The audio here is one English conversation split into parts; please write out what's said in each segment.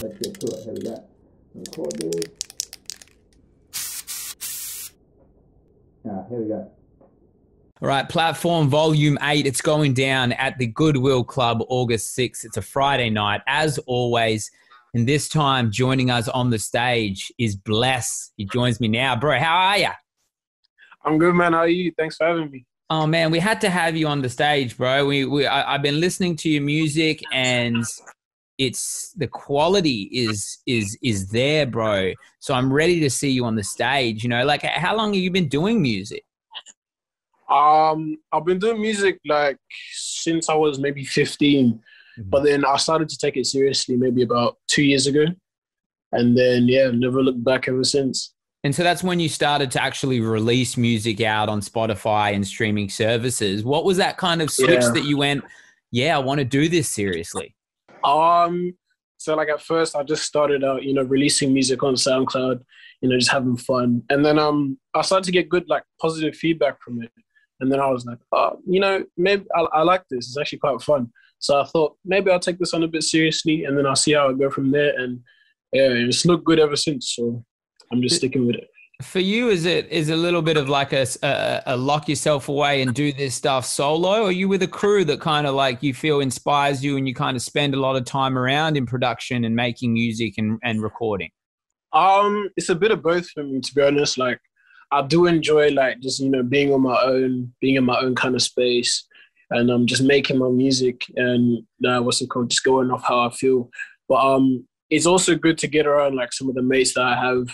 Let's get to it. Here we go. Record this. Here we go. All right, Platform Volume 8. It's going down at the Goodwill Club August 6th. It's a Friday night, as always. And this time, joining us on the stage is Blxss. He joins me now. Bro, how are you? I'm good, man. How are you? Thanks for having me. Oh, man, we had to have you on the stage, bro. I've been listening to your music, and it's the quality is there, bro. So I'm ready to see you on the stage. You know, like, how long have you been doing music? I've been doing music like since I was maybe 15, but then I started to take it seriously maybe about 2 years ago, and then never looked back ever since. And so that's when you started to actually release music out on Spotify and streaming services. What was that kind of switch that you went, I want to do this seriously? So like at first I just started out, releasing music on SoundCloud, just having fun. And then I started to get good, like positive feedback from it. And then I was like, maybe I like this. It's actually quite fun. So I thought maybe I'll take this on a bit seriously, and then I'll see how I go from there. And it's looked good ever since. So I'm just sticking with it. For you, is a little bit of like a lock yourself away and do this stuff solo? Or are you with a crew that kind of like you feel inspires you and you kind of spend a lot of time around in production and making music and recording? It's a bit of both for me, to be honest. Like I do enjoy like just, being on my own, being in my own kind of space, and I'm just making my music and just going off how I feel. But it's also good to get around like some of the mates that I have,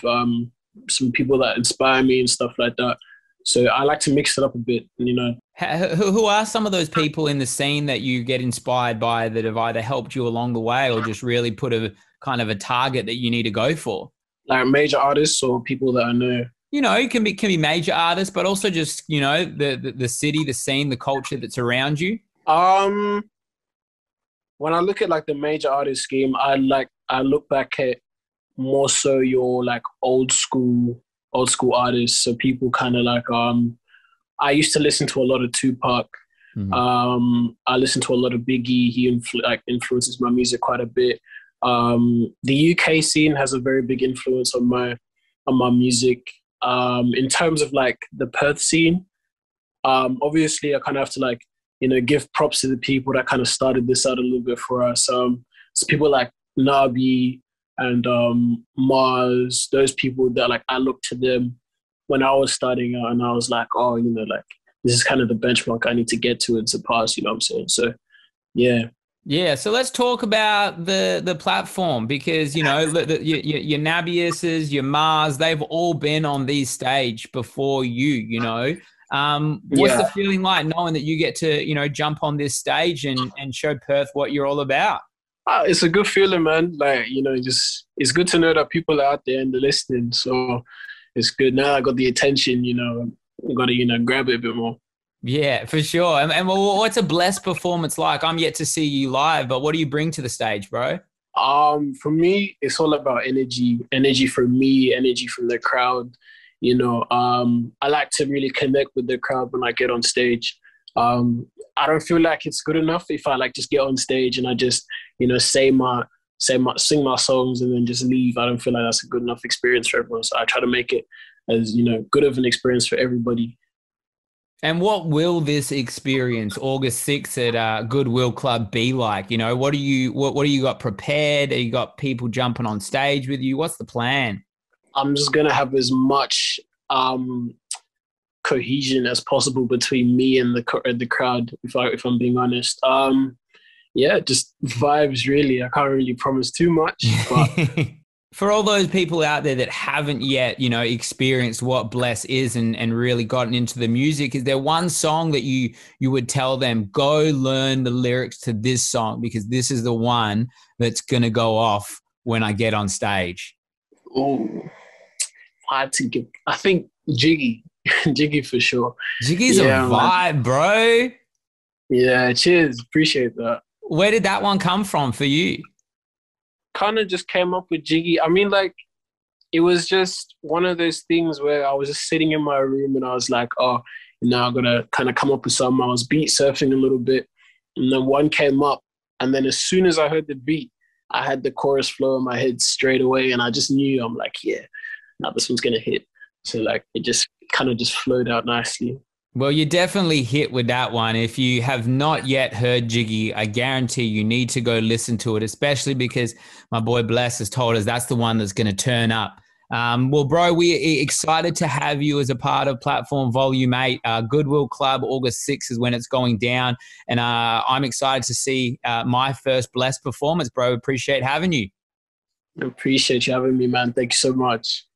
some people that inspire me and stuff like that. So I like to mix it up a bit, Who are some of those people in the scene that you get inspired by that have either helped you along the way or just really put a kind of a target that you need to go for? Like major artists or people that I know? It can be major artists, but also just, the city, the scene, the culture that's around you. When I look at like the major artist scheme, I look back at more so your like old school artists. So people kind of like I used to listen to a lot of Tupac. Mm-hmm. I listen to a lot of Biggie. He influences my music quite a bit. The UK scene has a very big influence on my music. In terms of like the Perth scene, obviously I kind of have to like give props to the people that kind of started this out a little bit for us. So people like Nabi and Mars, those people that like I looked to them when I was starting out, and I was like, like this is kind of the benchmark I need to get to and surpass. You know what I'm saying? So yeah. So let's talk about the platform, because your Nabiuses, your Mars, they've all been on these stage before you. What's the feeling like knowing that you get to jump on this stage and show Perth what you're all about? It's a good feeling, man. Like, it's good to know that people are out there and they're listening. So it's good. Now I got the attention, I got to, grab it a bit more. Yeah, for sure. And what's a Blxss performance like? I'm yet to see you live, but what do you bring to the stage, bro? For me, it's all about energy from me, energy from the crowd. I like to really connect with the crowd when I get on stage. I don't feel like it's good enough if I like just get on stage and I just, sing my songs and then just leave. I don't feel like that's a good enough experience for everyone. So I try to make it as, good of an experience for everybody. And what will this experience August 6th at Goodwill Club be like? What do you got prepared? Have you got people jumping on stage with you? What's the plan? I'm just gonna have as much cohesion as possible between me and the crowd. If I'm being honest, just vibes. Really, I can't really promise too much. But for all those people out there that haven't yet, experienced what Blxss is and really gotten into the music, is there one song that you would tell them, go learn the lyrics to this song because this is the one that's gonna go off when I get on stage? Oh, I think Jiggy. Jiggy for sure. Jiggy's a vibe, bro. Yeah, cheers. Appreciate that. Where did that one come from for you? Kind of just came up with Jiggy. I mean, like, it was just one of those things where I was just sitting in my room and I was like, I'm going to kind of come up with something. I was beat surfing a little bit, and then one came up, and then as soon as I heard the beat, I had the chorus flow in my head straight away, and I just knew, I'm like, yeah, now this one's gonna hit. So like it just kind of just flowed out nicely. Well, you definitely hit with that one. If you have not yet heard Jiggy, I guarantee you need to go listen to it, especially because my boy Blxss has told us that's the one that's going to turn up. Well, bro, we're excited to have you as a part of Platform Volume 8. Goodwill Club, August 6th is when it's going down. And I'm excited to see my first Blxss performance, bro. Appreciate having you. I appreciate you having me, man. Thank you so much.